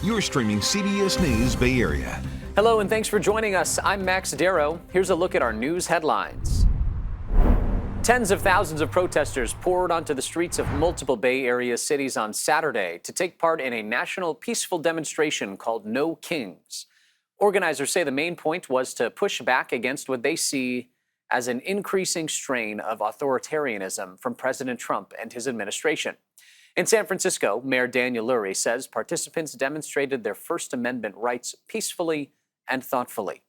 You're streaming CBS News Bay Area. Hello and thanks for joining us. I'm Max Darrow. Here's a look at our news headlines. Tens of thousands of protesters poured onto the streets of multiple Bay Area cities on Saturday to take part in a national peaceful demonstration called No Kings. Organizers say the main point was to push back against what they see as an increasing strain of authoritarianism from President Trump and his administration. In San Francisco, Mayor Daniel Lurie says participants demonstrated their First Amendment rights peacefully and thoughtfully.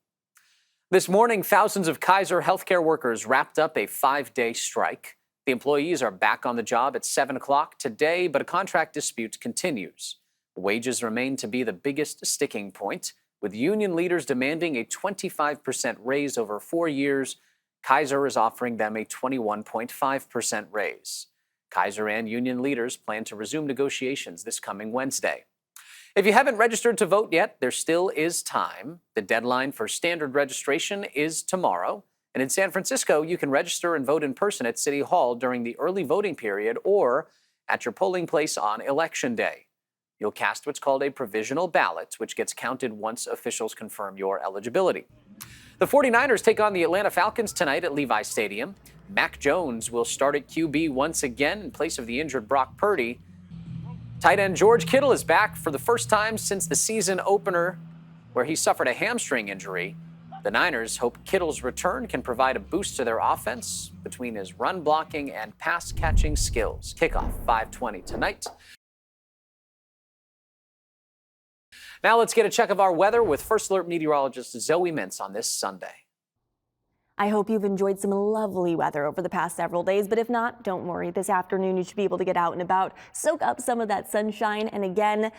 This morning, thousands of Kaiser healthcare workers wrapped up a 5-day strike. The employees are back on the job at 7 o'clock today, but a contract dispute continues. Wages remain to be the biggest sticking point, with union leaders demanding a 25% raise over 4 years. Kaiser is offering them a 21.5% raise. Kaiser and union leaders plan to resume negotiations this coming Wednesday. If you haven't registered to vote yet, there still is time. The deadline for standard registration is tomorrow. And in San Francisco, you can register and vote in person at City Hall during the early voting period or at your polling place on Election Day. You'll cast what's called a provisional ballot, which gets counted once officials confirm your eligibility. The 49ers take on the Atlanta Falcons tonight at Levi Stadium. Mac Jones will start at QB once again in place of the injured Brock Purdy. Tight end George Kittle is back for the first time since the season opener, where he suffered a hamstring injury. The Niners hope Kittle's return can provide a boost to their offense between his run blocking and pass catching skills. Kickoff 5:20 tonight. Now let's get a check of our weather with First Alert meteorologist Zoe Mintz on this Sunday. I hope you've enjoyed some lovely weather over the past several days, but if not, don't worry. This afternoon, you should be able to get out and about, soak up some of that sunshine, and again,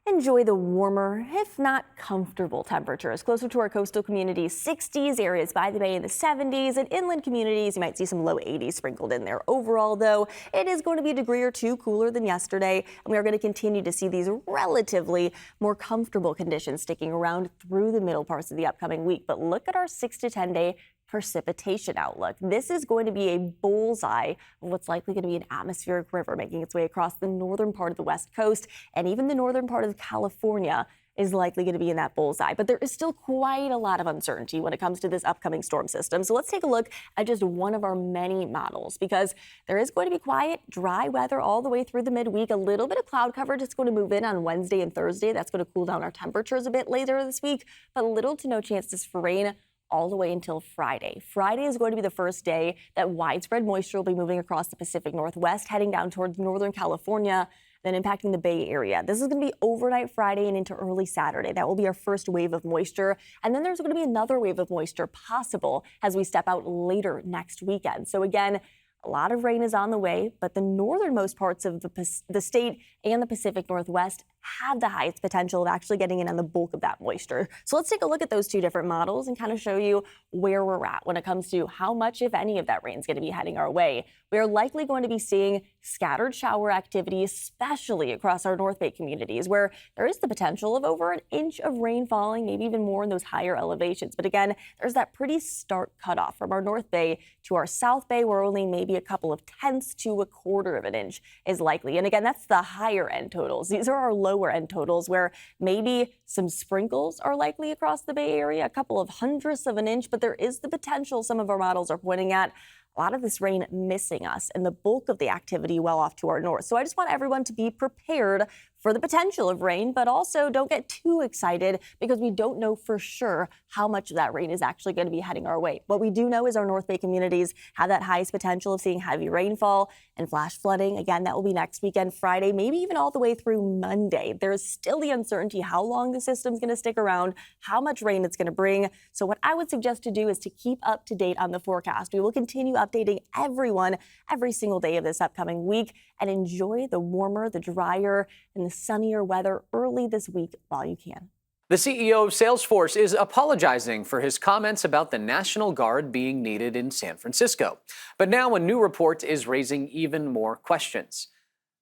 enjoy the warmer, if not comfortable temperatures. Closer to our coastal communities, 60s, areas by the bay in the 70s, and inland communities, you might see some low 80s sprinkled in there. Overall, though, it is going to be a degree or two cooler than yesterday, and we are going to continue to see these relatively more comfortable conditions sticking around through the middle parts of the upcoming week. But look at our 6 to 10 day precipitation outlook. This is going to be a bullseye of what's likely going to be an atmospheric river making its way across the northern part of the West Coast, and even the northern part of California is likely going to be in that bullseye. But there is still quite a lot of uncertainty when it comes to this upcoming storm system. So let's take a look at just one of our many models, because there is going to be quiet, dry weather all the way through the midweek. A little bit of cloud coverage is going to move in on Wednesday and Thursday. That's going to cool down our temperatures a bit later this week, but little to no chances for rain all the way until Friday. Friday is going to be the first day that widespread moisture will be moving across the Pacific Northwest, heading down towards Northern California, then impacting the Bay Area. This is going to be overnight Friday and into early Saturday. That will be our first wave of moisture. And then there's going to be another wave of moisture possible as we step out later next weekend. So again, a lot of rain is on the way, but the northernmost parts of the state and the Pacific Northwest have the highest potential of actually getting in on the bulk of that moisture. So let's take a look at those two different models and kind of show you where we're at when it comes to how much, if any, of that rain is going to be heading our way. We are likely going to be seeing scattered shower activity, especially across our North Bay communities, where there is the potential of over an inch of rain falling, maybe even more in those higher elevations. But again, there's that pretty stark cutoff from our North Bay to our South Bay, where only maybe a couple of tenths to a quarter of an inch is likely. And again, that's the higher end totals. These are our lower end totals, where maybe some sprinkles are likely across the Bay Area, a couple of hundredths of an inch, but there is the potential, some of our models are pointing at, a lot of this rain missing us and the bulk of the activity well off to our north. So I just want everyone to be prepared for the potential of rain, but also don't get too excited because we don't know for sure how much of that rain is actually going to be heading our way. What we do know is our North Bay communities have that highest potential of seeing heavy rainfall and flash flooding. Again, that will be next weekend, Friday, maybe even all the way through Monday. There's still the uncertainty how long the system's going to stick around, how much rain it's going to bring. So what I would suggest to do is to keep up to date on the forecast. We will continue updating everyone every single day of this upcoming week, and enjoy the warmer, the drier, and the sunnier weather early this week while you can. The CEO of Salesforce is apologizing for his comments about the National Guard being needed in San Francisco. But now a new report is raising even more questions.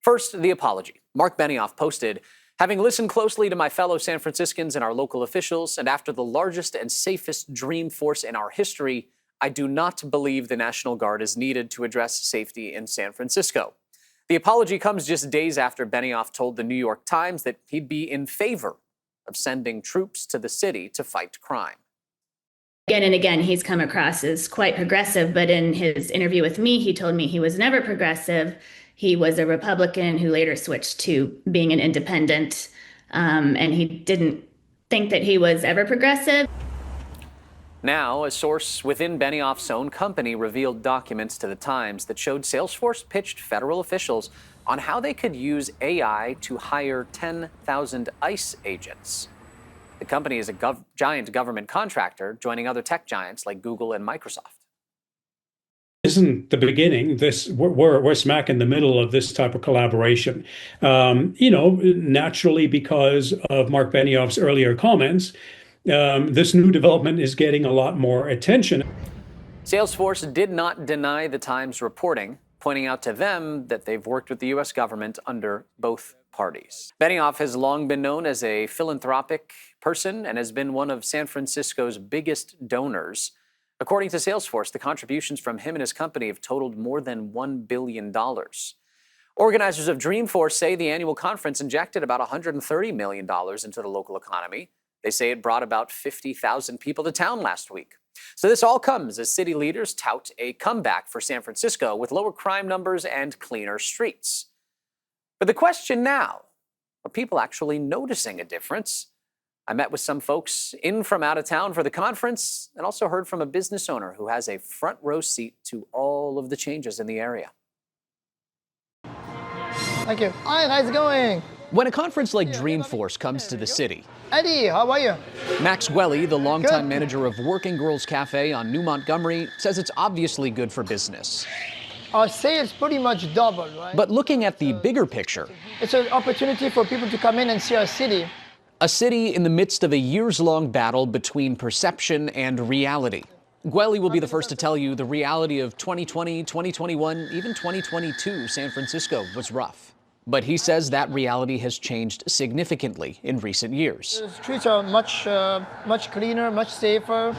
First, the apology. Mark Benioff posted, "Having listened closely to my fellow San Franciscans and our local officials, and after the largest and safest Dreamforce in our history, I do not believe the National Guard is needed to address safety in San Francisco." The apology comes just days after Benioff told the New York Times that he'd be in favor of sending troops to the city to fight crime. Again and again, he's come across as quite progressive, but in his interview with me, he told me he was never progressive. He was a Republican who later switched to being an independent, and he didn't think that he was ever progressive. Now, a source within Benioff's own company revealed documents to the Times that showed Salesforce pitched federal officials on how they could use AI to hire 10,000 ICE agents. The company is a giant government contractor, joining other tech giants like Google and Microsoft. Isn't the beginning. We're smack in the middle of this type of collaboration. Naturally, because of Mark Benioff's earlier comments, this new development is getting a lot more attention. Salesforce did not deny the Times reporting, pointing out to them that they've worked with the U.S. government under both parties. Benioff has long been known as a philanthropic person and has been one of San Francisco's biggest donors. According to Salesforce, the contributions from him and his company have totaled more than $1 billion. Organizers of Dreamforce say the annual conference injected about $130 million into the local economy. They say it brought about 50,000 people to town last week. So this all comes as city leaders tout a comeback for San Francisco with lower crime numbers and cleaner streets. But the question now, are people actually noticing a difference? I met with some folks in from out of town for the conference and also heard from a business owner who has a front row seat to all of the changes in the area. Thank you. Hi, how's it going? When a conference like Dreamforce comes to the city, Eddie, how are you? Max Gwelly, the longtime manager of Working Girls Cafe on New Montgomery, says it's obviously good for business. Our sales pretty much doubled, right? But looking at the bigger picture, it's an opportunity for people to come in and see our city. A city in the midst of a years-long battle between perception and reality. Gwelly will be the first to tell you the reality of 2020, 2021, even 2022 San Francisco was rough. But he says that reality has changed significantly in recent years. The streets are much cleaner, much safer,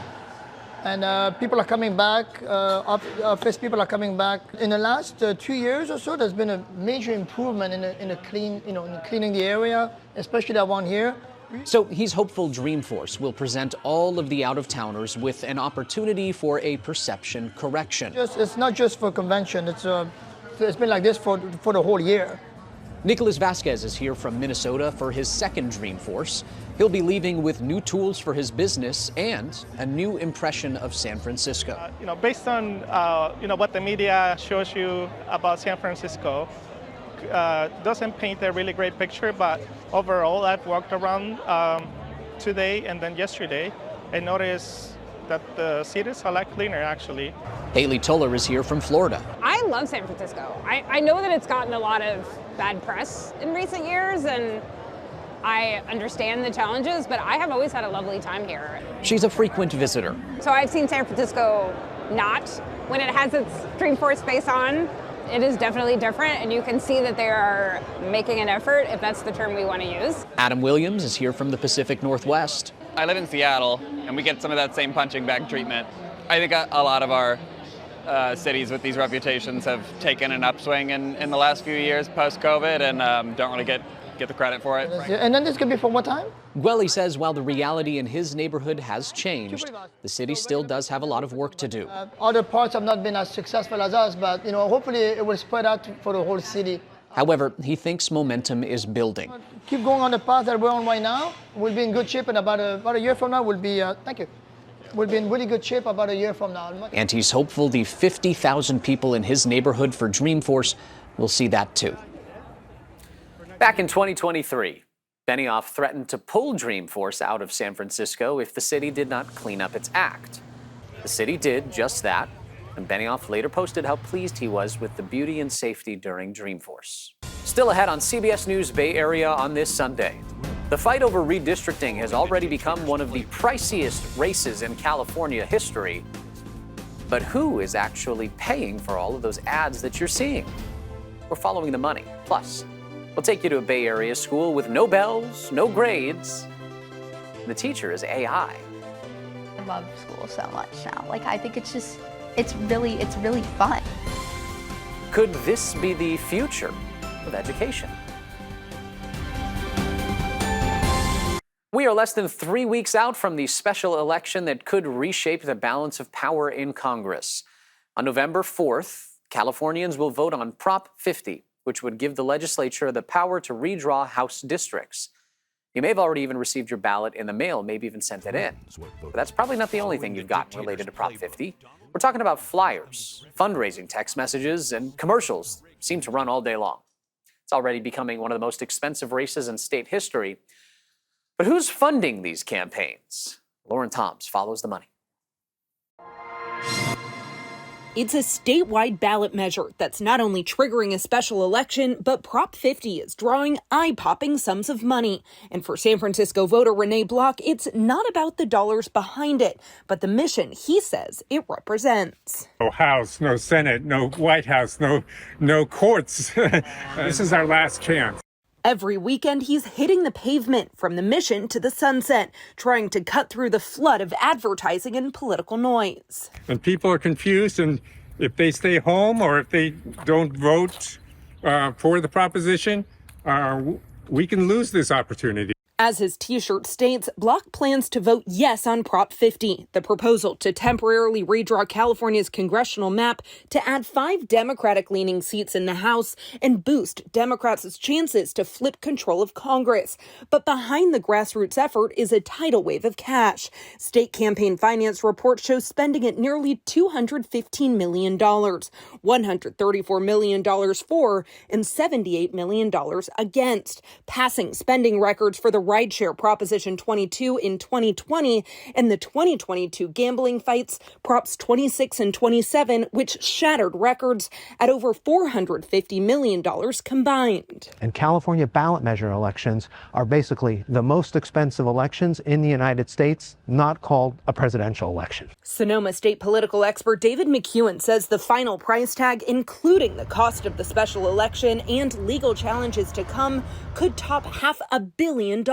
and people are coming back. Office people are coming back. In the last 2 years or so, there's been a major improvement in cleaning the area, especially that one here. So he's hopeful Dreamforce will present all of the out-of-towners with an opportunity for a perception correction. It's not just for convention. It's been like this for the whole year. Nicholas Vasquez is here from Minnesota for his second Dreamforce. He'll be leaving with new tools for his business and a new impression of San Francisco. Based on what the media shows you about San Francisco, doesn't paint a really great picture, but overall I've walked around today and then yesterday and noticed that the cities are a lot cleaner actually. Haley Tuller is here from Florida. I love San Francisco. I know that it's gotten a lot of bad press in recent years, and I understand the challenges, but I have always had a lovely time here. She's a frequent visitor. So I've seen San Francisco not when it has its Dreamforce face on. It is definitely different, and you can see that they are making an effort, if that's the term we want to use. Adam Williams is here from the Pacific Northwest. I live in Seattle, and we get some of that same punching bag treatment. I think a lot of our cities with these reputations have taken an upswing in the last few years post-COVID, and don't really get the credit for it. And then this could be for what time? Gwelly says while the reality in his neighborhood has changed, the city still does have a lot of work to do. Other parts have not been as successful as us, but hopefully it will spread out for the whole city. However, he thinks momentum is building. Keep going on the path that we're on right now. We'll be in good shape, and about a year from now, we'll be in really good shape about a year from now. And he's hopeful the 50,000 people in his neighborhood for Dreamforce will see that too. Back in 2023, Benioff threatened to pull Dreamforce out of San Francisco if the city did not clean up its act. The city did just that, and Benioff later posted how pleased he was with the beauty and safety during Dreamforce. Still ahead on CBS News Bay Area on this Sunday. The fight over redistricting has already become one of the priciest races in California history. But who is actually paying for all of those ads that you're seeing? We're following the money. Plus, we'll take you to a Bay Area school with no bells, no grades. The teacher is AI. I love school so much now. I think it's really fun. Could this be the future of education? We are less than 3 weeks out from the special election that could reshape the balance of power in Congress. On November 4th, Californians will vote on Prop 50, which would give the legislature the power to redraw House districts. You may have already even received your ballot in the mail, maybe even sent it in. But that's probably not the only thing you've got related to Prop 50. We're talking about flyers, fundraising text messages, and commercials seem to run all day long. It's already becoming one of the most expensive races in state history. But who's funding these campaigns? Lauren Toms follows the money. It's a statewide ballot measure that's not only triggering a special election, but Prop 50 is drawing eye-popping sums of money. And for San Francisco voter Renee Block, it's not about the dollars behind it, but the mission he says it represents. No House, no Senate, no White House, no courts. This is our last chance. Every weekend, he's hitting the pavement from the Mission to the Sunset, trying to cut through the flood of advertising and political noise. And people are confused, and if they stay home or if they don't vote for the proposition, we can lose this opportunity. As his T-shirt states, Block plans to vote yes on Prop 50, the proposal to temporarily redraw California's congressional map to add 5 Democratic-leaning seats in the House and boost Democrats' chances to flip control of Congress. But behind the grassroots effort is a tidal wave of cash. State campaign finance reports show spending at nearly $215 million, $134 million for and $78 million against, passing spending records for the rideshare Proposition 22 in 2020 and the 2022 gambling fights, Props 26 and 27, which shattered records at over $450 million combined. And California ballot measure elections are basically the most expensive elections in the United States, not called a presidential election. Sonoma state political expert David McEwen says the final price tag, including the cost of the special election and legal challenges to come, could top $500 million.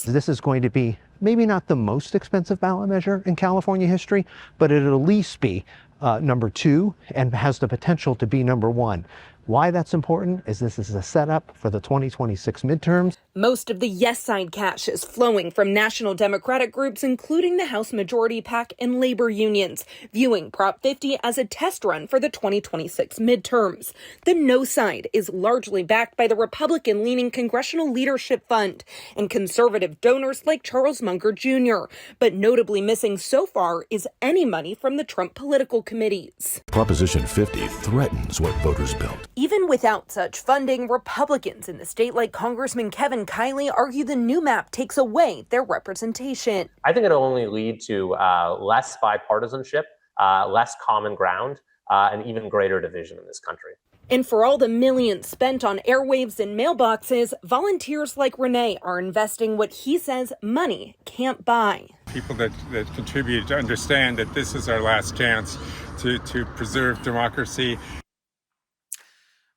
This is going to be maybe not the most expensive ballot measure in California history, but it'll at least be number 2 and has the potential to be number 1. Why that's important is this is a setup for the 2026 midterms. Most of the yes side cash is flowing from national Democratic groups, including the House Majority PAC and labor unions, viewing Prop 50 as a test run for the 2026 midterms. The no side is largely backed by the Republican-leaning Congressional Leadership Fund and conservative donors like Charles Munger Jr., but notably missing so far is any money from the Trump political committees. Proposition 50 threatens what voters built. Even without such funding, Republicans in the state like Congressman Kevin Kiley argue the new map takes away their representation. I think it'll only lead to less bipartisanship, less common ground, and even greater division in this country. And for all the millions spent on airwaves and mailboxes, volunteers like Renee are investing what he says money can't buy. People that contribute to understand that this is our last chance to preserve democracy.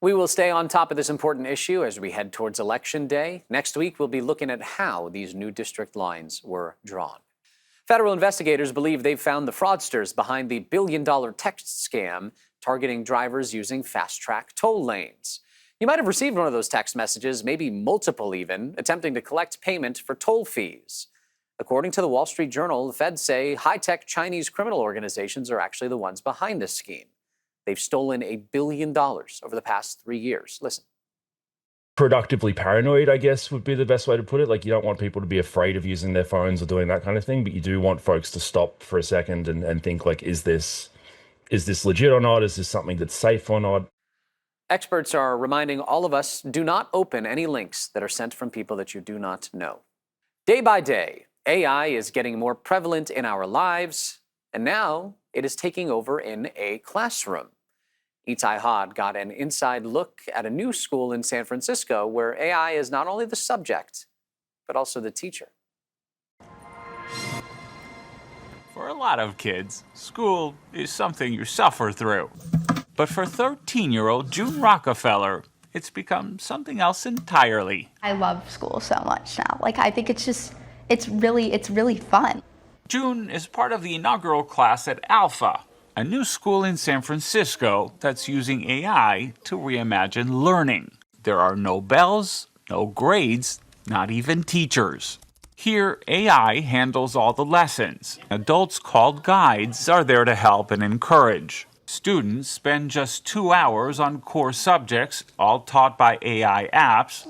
We will stay on top of this important issue as we head towards Election Day. Next week, we'll be looking at how these new district lines were drawn. Federal investigators believe they've found the fraudsters behind the billion-dollar text scam targeting drivers using fast-track toll lanes. You might have received one of those text messages, maybe multiple even, attempting to collect payment for toll fees. According to the Wall Street Journal, the feds say high-tech Chinese criminal organizations are actually the ones behind this scheme. They've stolen $1 billion over the past 3 years. Listen. Productively paranoid, I guess, would be the best way to put it. Like, you don't want people to be afraid of using their phones or doing that kind of thing, but you do want folks to stop for a second and think, like, is this legit or not? Is this something that's safe or not? Experts are reminding all of us, do not open any links that are sent from people that you do not know. Day by day, AI is getting more prevalent in our lives, and now it is taking over in a classroom. Itai Hod got an inside look at a new school in San Francisco where AI is not only the subject, but also the teacher. For a lot of kids, school is something you suffer through. But for 13-year-old June Rockefeller, it's become something else entirely. I love school so much now. Like, I think it's really fun. June is part of the inaugural class at Alpha, a new school in San Francisco that's using AI to reimagine learning. There are no bells, no grades, not even teachers. Here, AI handles all the lessons. Adults called guides are there to help and encourage. Students spend just 2 hours on core subjects, all taught by AI apps,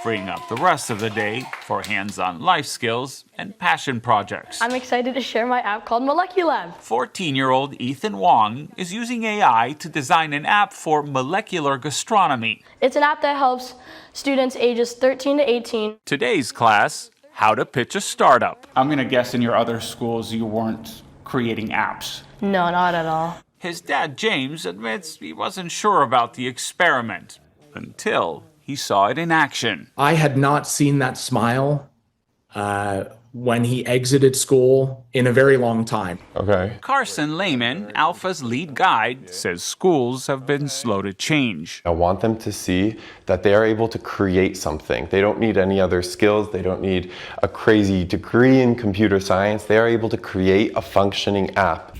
freeing up the rest of the day for hands-on life skills and passion projects. I'm excited to share my app called Moleculab. 14-year-old Ethan Wong is using AI to design an app for molecular gastronomy. It's an app that helps students ages 13 to 18. Today's class, how to pitch a startup. I'm going to guess in your other schools you weren't creating apps. No, not at all. His dad, James, admits he wasn't sure about the experiment until he saw it in action. I had not seen that smile when he exited school in a very long time. Okay. Carson Lehman, Alpha's lead guide, says schools have been slow to change. I want them to see that they are able to create something. They don't need any other skills. They don't need a crazy degree in computer science. They are able to create a functioning app.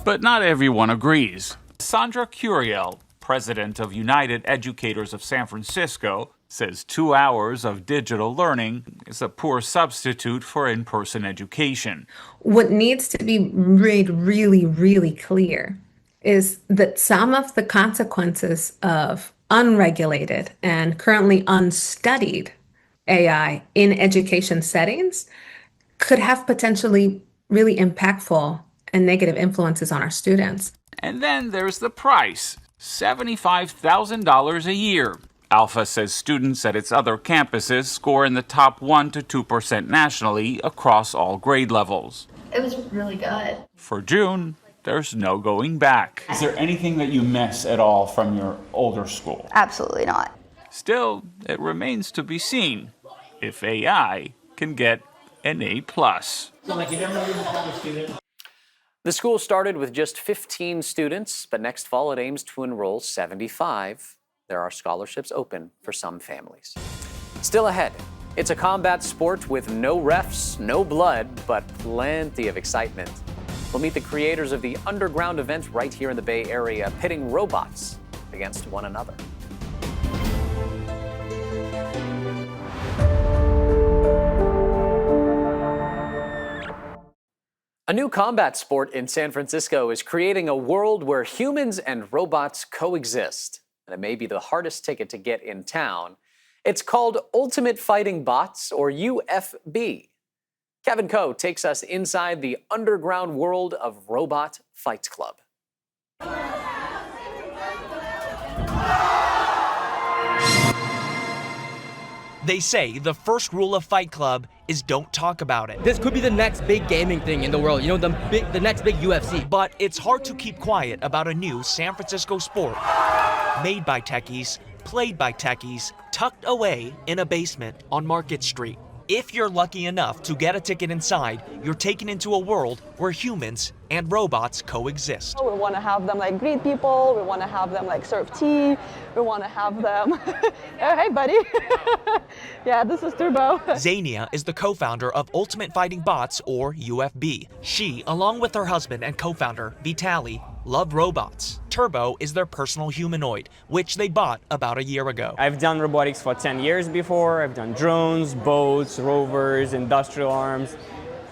But not everyone agrees. Sandra Curiel, president of United Educators of San Francisco, says 2 hours of digital learning is a poor substitute for in-person education. What needs to be made really, really clear is that some of the consequences of unregulated and currently unstudied AI in education settings could have potentially really impactful and negative influences on our students. And then there's the price, $75,000 a year. Alpha says students at its other campuses score in the top 1% to 2% nationally across all grade levels. It was really good. For June, there's no going back. Is there anything that you miss at all from your older school? Absolutely not. Still, it remains to be seen if AI can get an A+. The school started with just 15 students, but next fall it aims to enroll 75. There are scholarships open for some families. Still ahead, it's a combat sport with no refs, no blood, but plenty of excitement. We'll meet the creators of the underground event right here in the Bay Area, pitting robots against one another. A new combat sport in San Francisco is creating a world where humans and robots coexist. And it may be the hardest ticket to get in town. It's called Ultimate Fighting Bots, or UFB. Kevin Coe takes us inside the underground world of Robot Fight Club. They say the first rule of Fight Club is don't talk about it. This could be the next big gaming thing in the world, you know, the next big UFC. But it's hard to keep quiet about a new San Francisco sport made by techies, played by techies, tucked away in a basement on Market Street. If you're lucky enough to get a ticket inside, you're taken into a world where humans and robots coexist. We want to have them like greet people, we want to have them like serve tea, we want to have them, oh, hey buddy, yeah, this is Turbo. Zania is the co-founder of Ultimate Fighting Bots, or UFB. She, along with her husband and co-founder, Vitali, love robots. Turbo is their personal humanoid, which they bought about a year ago. I've done robotics for 10 years before. I've done drones, boats, rovers, industrial arms.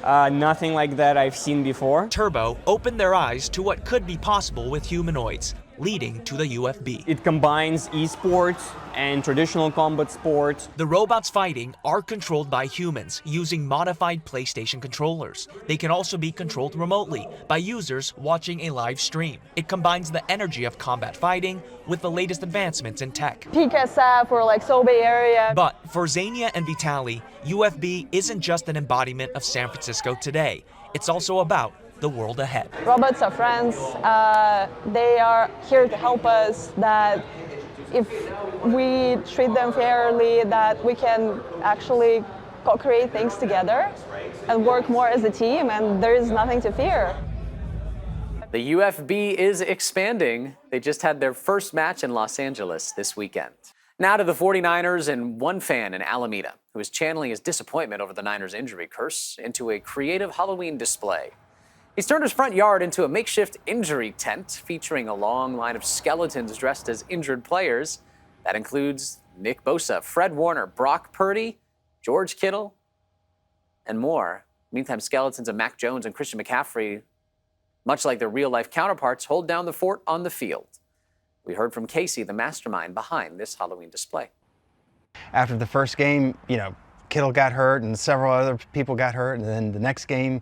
Nothing like that I've seen before. Turbo opened their eyes to what could be possible with humanoids, leading to the UFB. It combines esports and traditional combat sports. The robots fighting are controlled by humans using modified PlayStation controllers. They can also be controlled remotely by users watching a live stream. It combines the energy of combat fighting with the latest advancements in tech. PCSF or like Seoul Bay Area. But for Zania and Vitali, UFB isn't just an embodiment of San Francisco today. It's also about the world ahead. Robots are friends. They are here to help us, that if we treat them fairly, that we can actually co-create things together and work more as a team, and there is nothing to fear. The UFB is expanding. They just had their first match in Los Angeles this weekend. Now to the 49ers and one fan in Alameda who is channeling his disappointment over the Niners' injury curse into a creative Halloween display. He's turned his front yard into a makeshift injury tent featuring a long line of skeletons dressed as injured players. That includes Nick Bosa, Fred Warner, Brock Purdy, George Kittle, and more. Meantime, skeletons of Mac Jones and Christian McCaffrey, much like their real-life counterparts, hold down the fort on the field. We heard from Casey, the mastermind behind this Halloween display. After the first game, Kittle got hurt and several other people got hurt. And then the next game,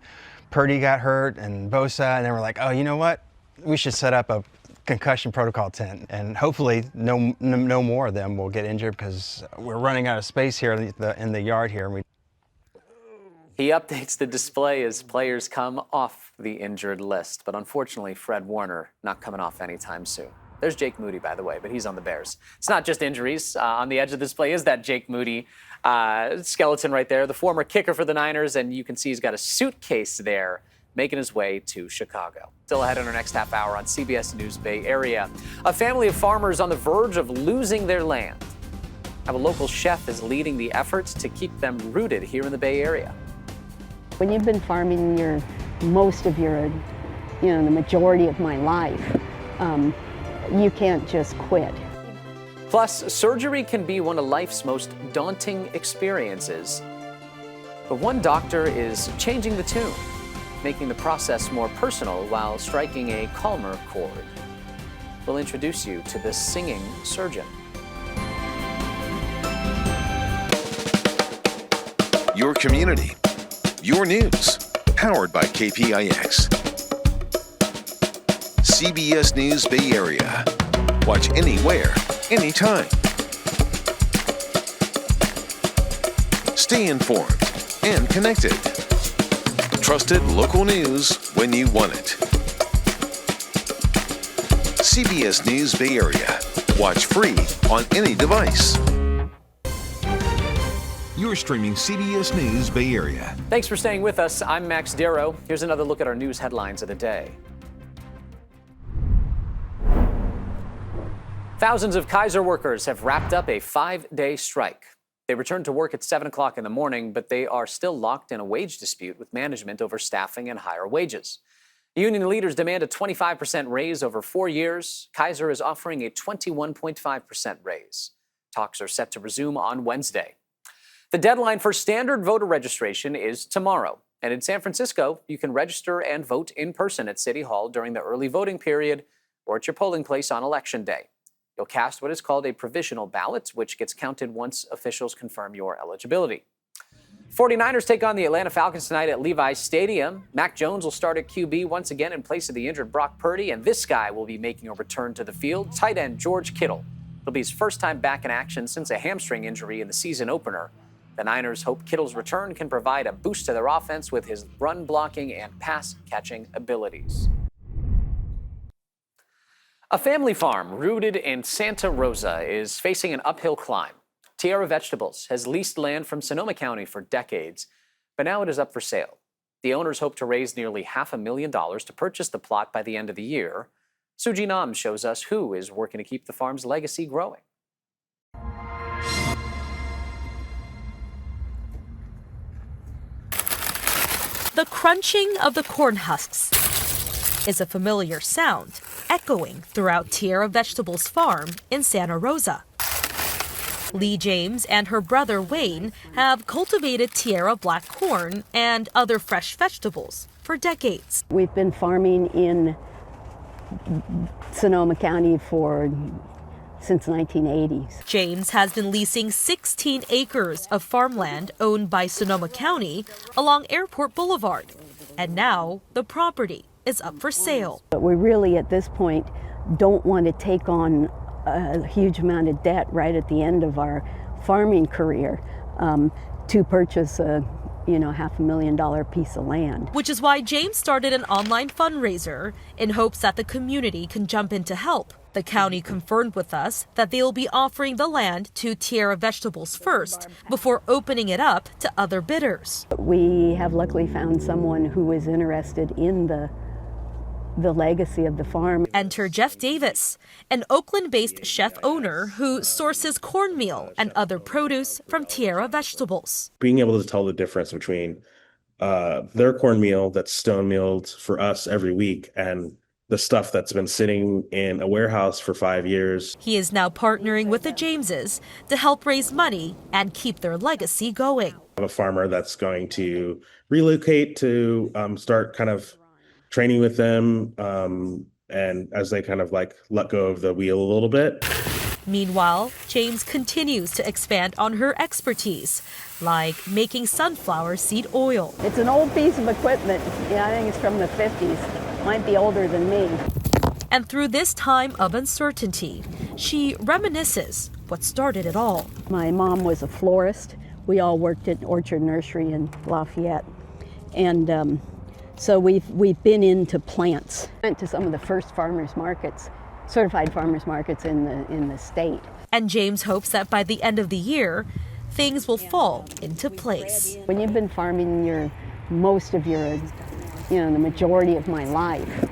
Purdy got hurt and Bosa. And then we're like, oh, you know what? We should set up a concussion protocol tent. And hopefully no more of them will get injured because we're running out of space here in the yard here. He updates the display as players come off the injured list. But unfortunately, Fred Warner not coming off anytime soon. There's Jake Moody, by the way, but he's on the Bears. It's not just injuries. On the edge of the display is that Jake Moody skeleton right there, the former kicker for the Niners, and you can see he's got a suitcase there making his way to Chicago. Still ahead in our next half hour on CBS News Bay Area. A family of farmers on the verge of losing their land. How a local chef is leading the efforts to keep them rooted here in the Bay Area. When you've been farming the majority of my life, you can't just quit. Plus, surgery can be one of life's most daunting experiences. But one doctor is changing the tune, making the process more personal while striking a calmer chord. We'll introduce you to this singing surgeon. Your community, your news, powered by KPIX. CBS News Bay Area. Watch anywhere, anytime. Stay informed and connected. Trusted local news when you want it. CBS News Bay Area. Watch free on any device. You're streaming CBS News Bay Area. Thanks for staying with us. I'm Max Darrow. Here's another look at our news headlines of the day. Thousands of Kaiser workers have wrapped up a 5-day strike. They returned to work at 7 o'clock in the morning, but they are still locked in a wage dispute with management over staffing and higher wages. Union leaders demand a 25% raise over 4 years. Kaiser is offering a 21.5% raise. Talks are set to resume on Wednesday. The deadline for standard voter registration is tomorrow. And in San Francisco, you can register and vote in person at City Hall during the early voting period or at your polling place on Election Day. You'll cast what is called a provisional ballot, which gets counted once officials confirm your eligibility. 49ers take on the Atlanta Falcons tonight at Levi's Stadium. Mac Jones will start at QB once again in place of the injured Brock Purdy, and this guy will be making a return to the field, tight end George Kittle. It'll be his first time back in action since a hamstring injury in the season opener. The Niners hope Kittle's return can provide a boost to their offense with his run blocking and pass catching abilities. A family farm rooted in Santa Rosa is facing an uphill climb. Tierra Vegetables has leased land from Sonoma County for decades, but now it is up for sale. The owners hope to raise nearly $500,000 to purchase the plot by the end of the year. Suji Nam shows us who is working to keep the farm's legacy growing. The crunching of the corn husks is a familiar sound echoing throughout Tierra Vegetables farm in Santa Rosa. Lee James and her brother Wayne have cultivated Tierra black corn and other fresh vegetables for decades. We've been farming in Sonoma County since 1980s. James has been leasing 16 acres of farmland owned by Sonoma County along Airport Boulevard. And now the property is up for sale. But we really, at this point, don't want to take on a huge amount of debt right at the end of our farming career to purchase a $500,000 piece of land. Which is why James started an online fundraiser in hopes that the community can jump in to help. The county confirmed with us that they will be offering the land to Tierra Vegetables first before opening it up to other bidders. We have luckily found someone who is interested in the legacy of the farm. Enter Jeff Davis, an Oakland-based chef owner who sources cornmeal and other produce from Tierra Vegetables. Being able to tell the difference between their cornmeal that's stone milled for us every week and the stuff that's been sitting in a warehouse for 5 years. He is now partnering with the Jameses to help raise money and keep their legacy going. I'm a farmer that's going to relocate to start kind of training with them, and as they kind of like let go of the wheel a little bit. Meanwhile, James continues to expand on her expertise, like making sunflower seed oil. It's an old piece of equipment. Yeah, I think it's from the 50s. Might be older than me. And through this time of uncertainty, she reminisces what started it all. My mom was a florist. We all worked at Orchard Nursery in Lafayette. And so we've been into plants. Went to some of the first farmers markets, certified farmers markets in the state. And James hopes that by the end of the year, things will fall into place. When you've been farming most of your, the majority of my life,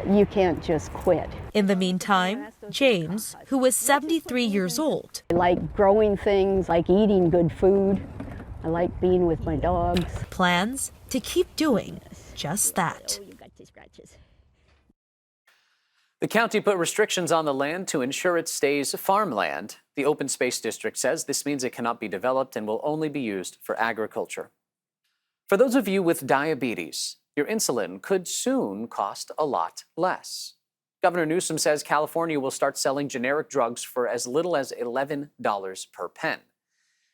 you can't just quit. In the meantime, James, who is 73 years old, I like growing things, like eating good food. I like being with my dogs. Plans to keep doing just that. The county put restrictions on the land to ensure it stays farmland. The Open Space District says this means it cannot be developed and will only be used for agriculture. For those of you with diabetes, your insulin could soon cost a lot less. Governor Newsom says California will start selling generic drugs for as little as $11 per pen.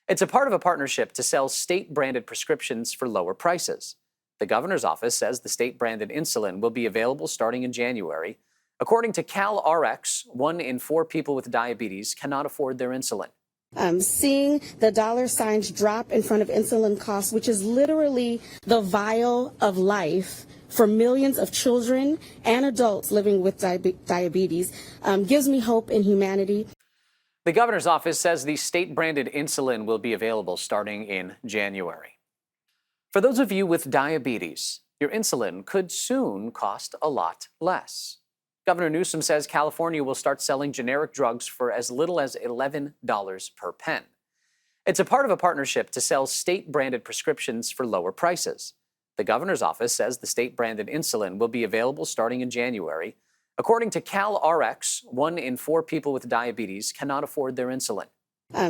It's a part of a partnership to sell state-branded prescriptions for lower prices. The governor's office says the state-branded insulin will be available starting in January. According to CalRx, 1 in 4 people with diabetes cannot afford their insulin. Seeing the dollar signs drop in front of insulin costs, which is literally the vial of life for millions of children and adults living with diabetes, gives me hope in humanity. The governor's office says the state-branded insulin will be available starting in January. For those of you with diabetes, your insulin could soon cost a lot less. Governor Newsom says California will start selling generic drugs for as little as $11 per pen. It's a part of a partnership to sell state-branded prescriptions for lower prices. The governor's office says the state-branded insulin will be available starting in January. According to CalRx, 1 in 4 people with diabetes cannot afford their insulin.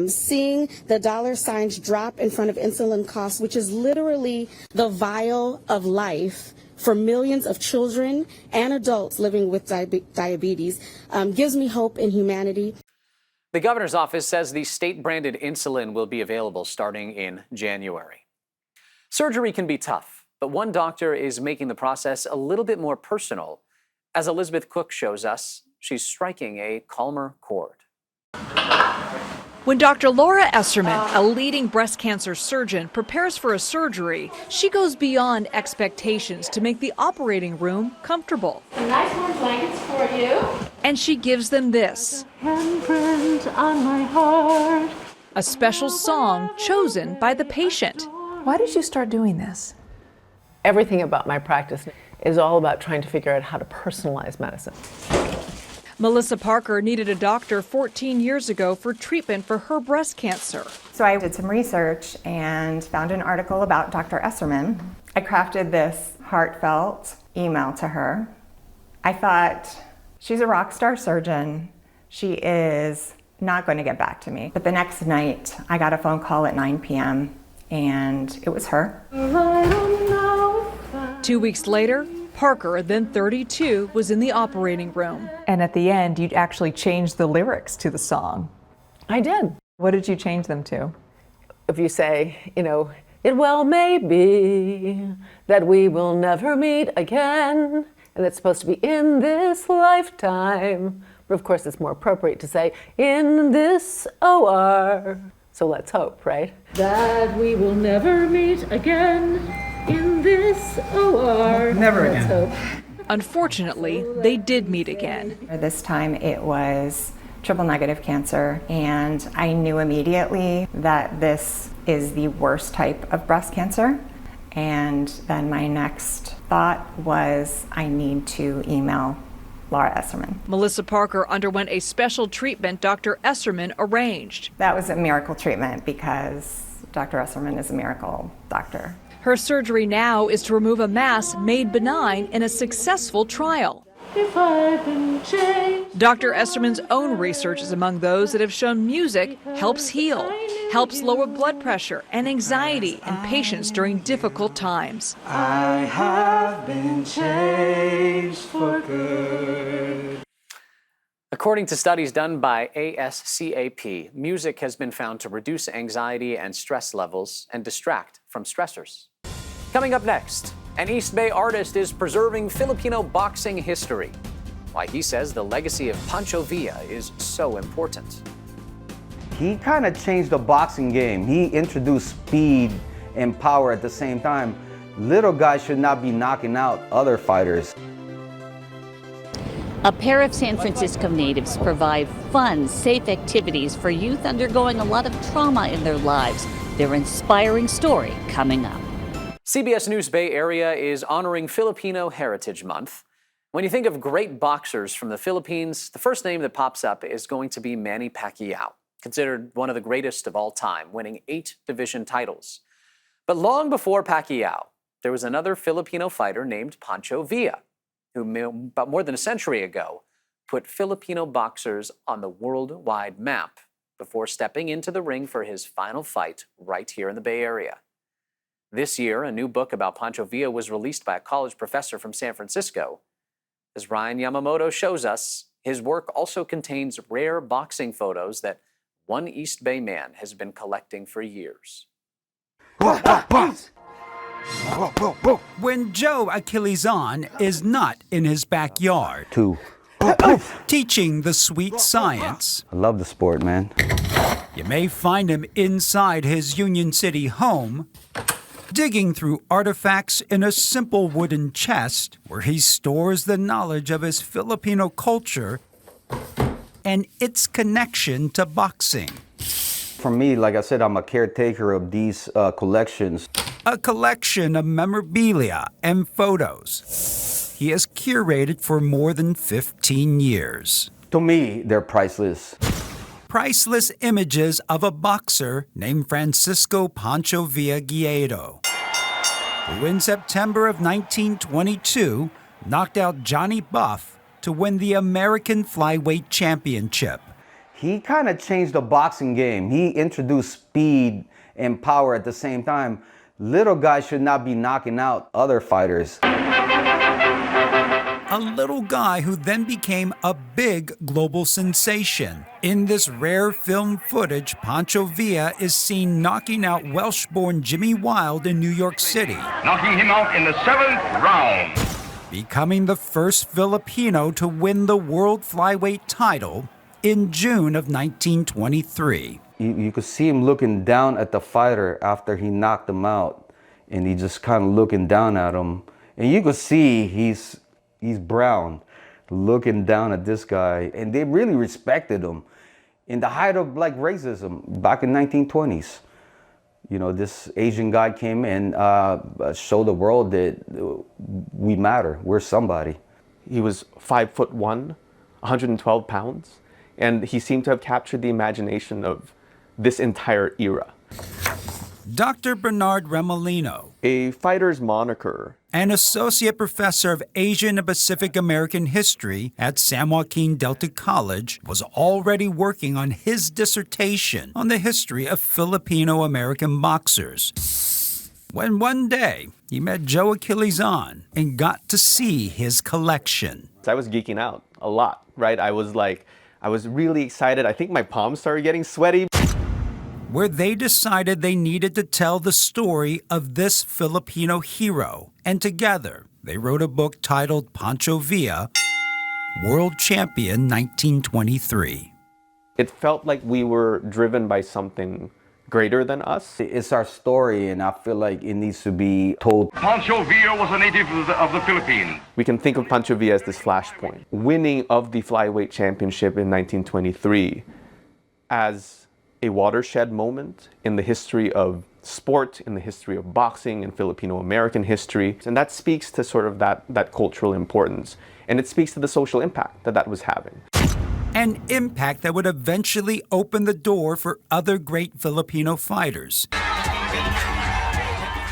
Seeing the dollar signs drop in front of insulin costs, which is literally the vial of life for millions of children and adults living with diabetes, gives me hope in humanity. The governor's office says the state-branded insulin will be available starting in January. Surgery can be tough, but one doctor is making the process a little bit more personal. As Elizabeth Cook shows us, she's striking a calmer chord. When Dr. Laura Esserman, a leading breast cancer surgeon, prepares for a surgery, she goes beyond expectations to make the operating room comfortable. Some nice warm blankets for you. And she gives them this. Handprint on my heart. A special song chosen by the patient. Why did you start doing this? Everything about my practice is all about trying to figure out how to personalize medicine. Melissa Parker needed a doctor 14 years ago for treatment for her breast cancer. So I did some research and found an article about Dr. Esserman. I crafted this heartfelt email to her. I thought, she's a rock star surgeon. She is not going to get back to me. But the next night, I got a phone call at 9 p.m. and it was her. 2 weeks later, Parker, then 32, was in the operating room. And at the end, you actually changed the lyrics to the song. I did. What did you change them to? If you say, it well may be that we will never meet again, and it's supposed to be in this lifetime, but of course it's more appropriate to say, in this OR. So let's hope, right? That we will never meet again in this OR. Never again. Let's hope. Unfortunately, they did meet again. This time it was triple negative cancer, and I knew immediately that this is the worst type of breast cancer. And then my next thought was, I need to email Laura Esserman. Melissa Parker underwent a special treatment Dr. Esserman arranged. That was a miracle treatment because Dr. Esserman is a miracle doctor. Her surgery now is to remove a mass made benign in a successful trial. If I've been changed. Dr. Esserman's own research is among those that have shown music helps heal, helps lower blood pressure and anxiety in patients during difficult times. I have been changed for good. According to studies done by ASCAP, music has been found to reduce anxiety and stress levels and distract from stressors. Coming up next, an East Bay artist is preserving Filipino boxing history. Why he says the legacy of Pancho Villa is so important. He kind of changed the boxing game. He introduced speed and power at the same time. Little guys should not be knocking out other fighters. A pair of San Francisco natives provide fun, safe activities for youth undergoing a lot of trauma in their lives. Their inspiring story coming up. CBS News Bay Area is honoring Filipino Heritage Month. When you think of great boxers from the Philippines, the first name that pops up is going to be Manny Pacquiao, considered one of the greatest of all time, winning 8 division titles. But long before Pacquiao, there was another Filipino fighter named Pancho Villa, who about more than a century ago put Filipino boxers on the worldwide map before stepping into the ring for his final fight right here in the Bay Area. This year, a new book about Pancho Villa was released by a college professor from San Francisco. As Ryan Yamamoto shows us, his work also contains rare boxing photos that one East Bay man has been collecting for years. When Joe Achillesson is not in his backyard, teaching the sweet science, I love the sport, man. You may find him inside his Union City home, digging through artifacts in a simple wooden chest where he stores the knowledge of his Filipino culture and its connection to boxing. For me, like I said, I'm a caretaker of these collections. A collection of memorabilia and photos he has curated for more than 15 years. To me, they're priceless. Priceless images of a boxer named Francisco Pancho Villa Guiado, who in September of 1922 knocked out Johnny Buff to win the American Flyweight Championship. He kind of changed the boxing game. He introduced speed and power at the same time. Little guys should not be knocking out other fighters. A little guy who then became a big global sensation. In this rare film footage, Pancho Villa is seen knocking out Welsh-born Jimmy Wilde in New York City, knocking him out in the 7th round. Becoming the first Filipino to win the world flyweight title in June of 1923. You could see him looking down at the fighter after he knocked him out, and he just kind of looking down at him. And you could see he's brown, looking down at this guy, and they really respected him. In the height of like racism back in 1920s, you know, this Asian guy came and showed the world that we matter, we're somebody. He was 5'1", 112 pounds, and he seemed to have captured the imagination of this entire era. Dr. Bernard Remolino, a fighter's moniker, an associate professor of Asian and Pacific American history at San Joaquin Delta College, was already working on his dissertation on the history of Filipino American boxers, when one day he met Joe Achillesson and got to see his collection. I was geeking out a lot, right? I was really excited. I think my palms started getting sweaty. Where they decided they needed to tell the story of this Filipino hero. And together, they wrote a book titled Pancho Villa, World Champion 1923. It felt like we were driven by something greater than us. It's our story, and I feel like it needs to be told. Pancho Villa was a native of the Philippines. We can think of Pancho Villa as this flashpoint. Winning of the Flyweight Championship in 1923 as a watershed moment in the history of sport, in the history of boxing, and Filipino-American history. And that speaks to sort of that cultural importance. And it speaks to the social impact that was having. An impact that would eventually open the door for other great Filipino fighters.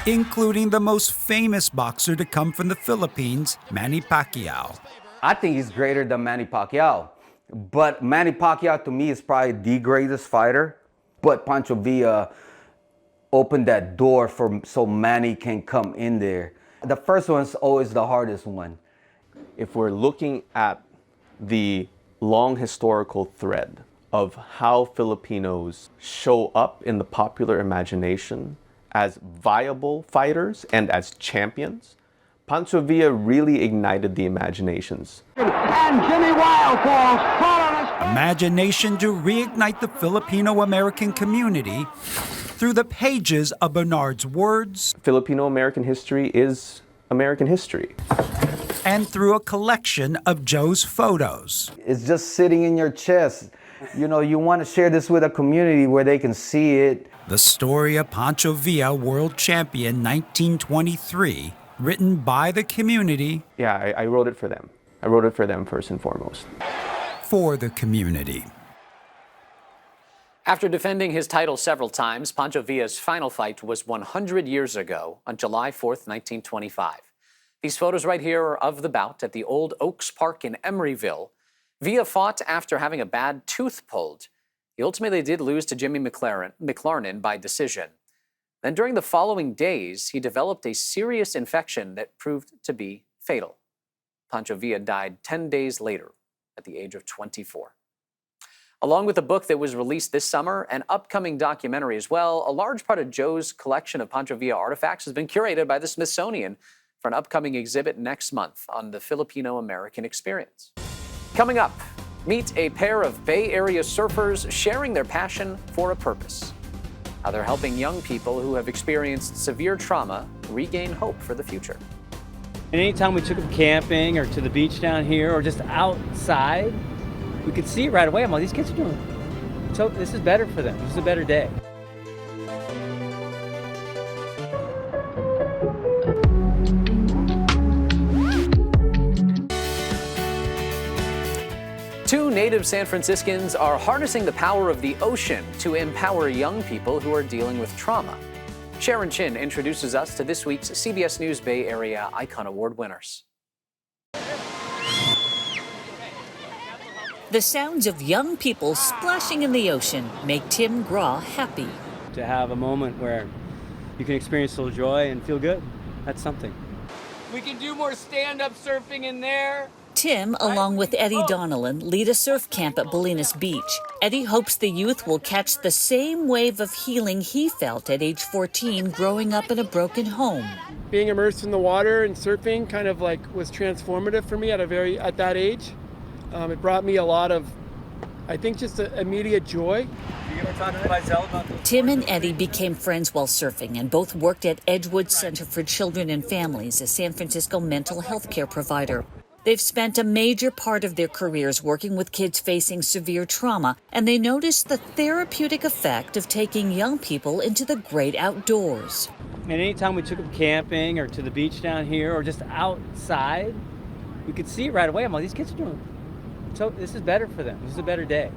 including the most famous boxer to come from the Philippines, Manny Pacquiao. I think he's greater than Manny Pacquiao. But Manny Pacquiao to me is probably the greatest fighter. But Pancho Villa opened that door so Manny can come in there. The first one's always the hardest one. If we're looking at the long historical thread of how Filipinos show up in the popular imagination as viable fighters and as champions, Pancho Villa really ignited the imaginations. And Jimmy Wild falls far on his... Imagination to reignite the Filipino-American community through the pages of Bernard's words. Filipino-American history is American history. And through a collection of Joe's photos. It's just sitting in your chest. You know, you want to share this with a community where they can see it. The story of Pancho Villa, world champion 1923, written by the community. Yeah, I wrote it for them. I wrote it for them first and foremost. For the community. After defending his title several times, Pancho Villa's final fight was 100 years ago on July 4th, 1925. These photos right here are of the bout at the Old Oaks Park in Emeryville. Villa fought after having a bad tooth pulled. He ultimately did lose to Jimmy McLarnin by decision. Then during the following days, he developed a serious infection that proved to be fatal. Pancho Villa died 10 days later at the age of 24. Along with a book that was released this summer, an upcoming documentary as well, a large part of Joe's collection of Pancho Villa artifacts has been curated by the Smithsonian for an upcoming exhibit next month on the Filipino-American experience. Coming up, meet a pair of Bay Area surfers sharing their passion for a purpose. How they're helping young people who have experienced severe trauma regain hope for the future. And anytime we took them camping or to the beach down here or just outside, we could see it right away. I'm like, these kids are doing it. So this is better for them. This is a better day. Two native San Franciscans are harnessing the power of the ocean to empower young people who are dealing with trauma. Sharon Chin introduces us to this week's CBS News Bay Area Icon Award winners. The sounds of young people splashing in the ocean make Tim Graw happy. To have a moment where you can experience a little joy and feel good, that's something. We can do more stand-up surfing in there. Tim, along with Eddie Donnellan, lead a surf camp at Bolinas Beach. Eddie hopes the youth will catch the same wave of healing he felt at age 14 growing up in a broken home. Being immersed in the water and surfing kind of like was transformative for me at that age. It brought me a lot of, I think, just immediate joy. Tim and Eddie became friends while surfing and both worked at Edgewood Center for Children and Families, a San Francisco mental health care provider. They've spent a major part of their careers working with kids facing severe trauma, and they noticed the therapeutic effect of taking young people into the great outdoors. And anytime we took them camping or to the beach down here or just outside, we could see it right away. I'm like, these kids are doing it. So this is better for them. This is a better day.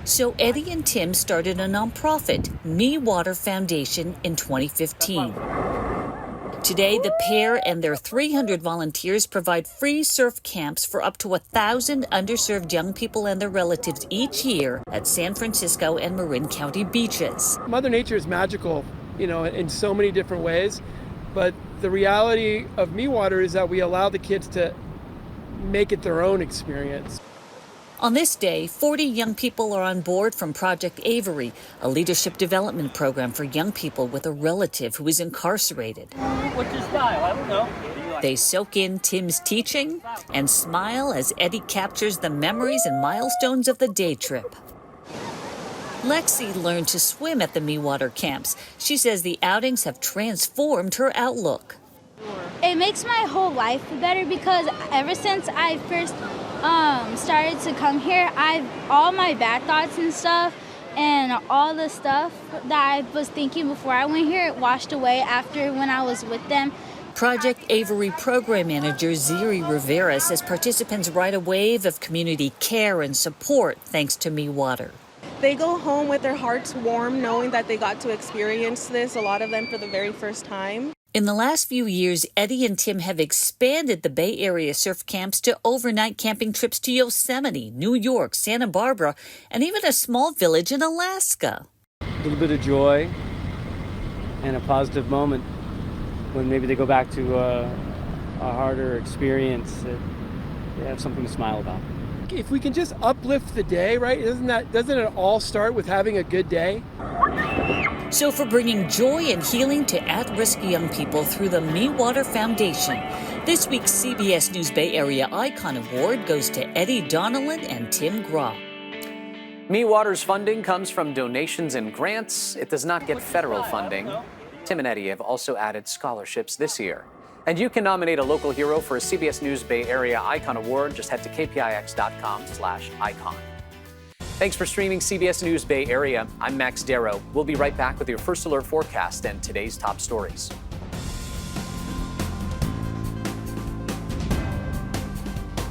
So Eddie and Tim started a nonprofit, Me Water Foundation, in 2015. Today, the pair and their 300 volunteers provide free surf camps for up to 1,000 underserved young people and their relatives each year at San Francisco and Marin County beaches. Mother Nature is magical, in so many different ways. But the reality of Me Water is that we allow the kids to make it their own experience. On this day, 40 young people are on board from Project Avery, a leadership development program for young people with a relative who is incarcerated. What's your style? I don't know. They soak in Tim's teaching and smile as Eddie captures the memories and milestones of the day trip. Lexi learned to swim at the Me Water camps. She says the outings have transformed her outlook. It makes my whole life better because ever since I first started to come here, all my bad thoughts and stuff and all the stuff that I was thinking before I went here, it washed away after when I was with them. Project Avery program manager Ziri Rivera says participants ride a wave of community care and support thanks to Me Water. They go home with their hearts warm, knowing that they got to experience this, a lot of them for the very first time. In the last few years, Eddie and Tim have expanded the Bay Area surf camps to overnight camping trips to Yosemite, New York, Santa Barbara, and even a small village in Alaska. A little bit of joy and a positive moment when maybe they go back to a harder experience, that they have something to smile about. If we can just uplift the day, right? Doesn't it all start with having a good day? So for bringing joy and healing to at-risk young people through the Me Water Foundation, this week's CBS News Bay Area Icon Award goes to Eddie Donnellan and Tim Groff. Me Water's funding comes from donations and grants. It does not get federal funding. Tim and Eddie have also added scholarships this year. And you can nominate a local hero for a CBS News Bay Area Icon Award. Just head to kpix.com/icon. Thanks for streaming CBS News Bay Area. I'm Max Darrow. We'll be right back with your First Alert forecast and today's top stories.